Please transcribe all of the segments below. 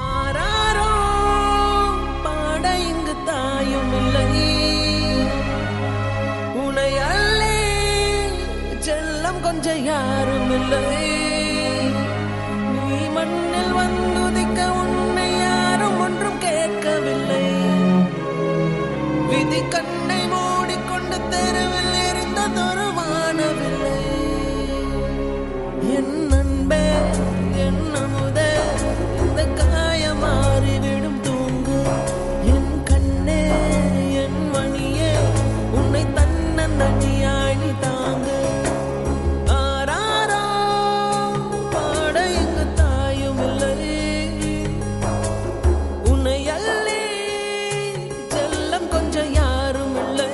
ஆராரோ பாட இங்கு தாயும் இல்லை, உனை அல்லே செல்லம் கொஞ்சம் யாரும் இல்லை. நீ மண்ணில் வந்துதிக்க உன்னை யாரும் ஒன்றும் கேட்கவில்லை. விதி கண்ணை மூடிக்கொண்டு தெருவில் எரிந்ததொரு வானவில்லை. என் அன்பே என் அமுதே இந்த காயம் மாறிவிடும் தூங்கு. என் கண்ணே என் மணியே உன்னை தன்னந்தனியாய் நீ தாங்கு. ஆராரோ பாட இங்கு தாயும் இல்லை, உன்னை அல்லே செல்லம் கொஞ்சம் யாரும் இல்லை.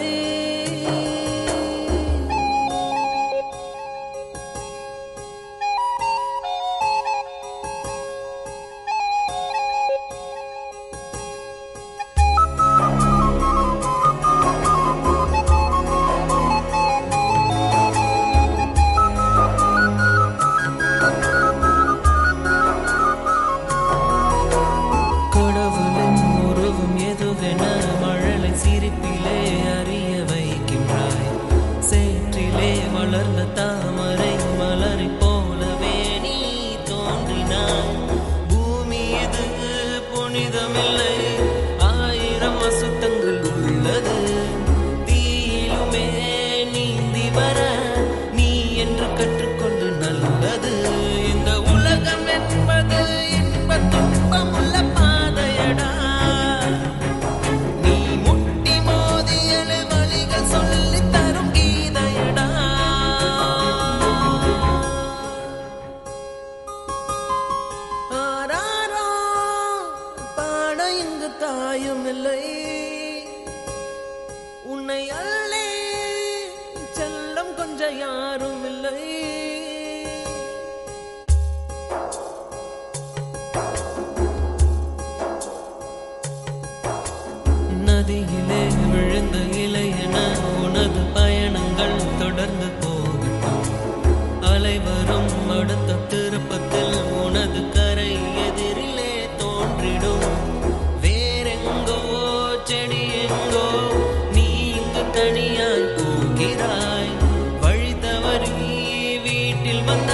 கடவுளின் உருவம் எதுவென மழலை சிரிப்பிலே அறிய வைக்கின்றாய். சேற்றிலே வளர்ந்த தாமரை மலரை போலவே நீ தோன்றினாய். பூமி இது புனிதமில்லை, ஆயிரம் அசுத்தங்கள் உள்ளது. தீயிலுமே நீந்தி வர நீ என்று கற்றுக்கொண்டு நல்லது. இந்த உலகம் என்பது இன்ப துன்பம் உள்ள பாதையடா. நீ முட்டி மோதியழு வழிகள் சொல்லித் தரும் கீதையடா. ஆராரோ பாட இங்கு தாயும் இல்லை, உன்னை அல்லே செல்லம் கொஞ்சம் யாரும் இல்லை. நதியிலே விழுந்த இலை என உனது பயணங்கள் தொடர்ந்து போகட்டும். அலை வரும் அடுத்த திருப்பத்தில் உனது கரை எதிரிலே தோன்றிடும். வேறெங்கோ செடி எங்கோ நீ இங்கு தனியாய் போகிறாய். வழி தவறி வீட்டில் வந்த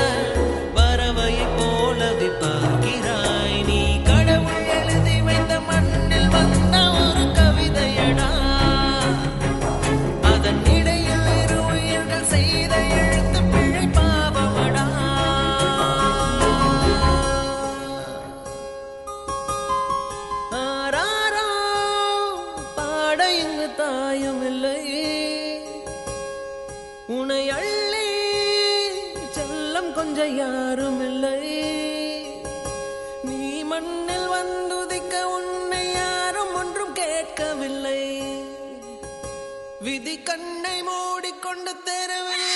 பறவையை போலவே பார்க்கிறாய். நீ கடவுள் எழுதி வைத்த மண்ணில் வந்த ஒரு கவிதையடா. அதன் இடையில் இரு உயிர்கள் செய்த எழுத்து பிழை பாவமடா. ஆராரோ பாட இங்கு தாயும் இல்லை, உன்னை அள்ளி செல்லம் கொஞ்சம் யாரும் இல்லை. நீ மண்ணில் வந்துதிக்க உன்னை யாரும் ஒன்றும் கேட்கவில்லை. விதி கண்ணை மூடிக்கொண்டு தெருவில்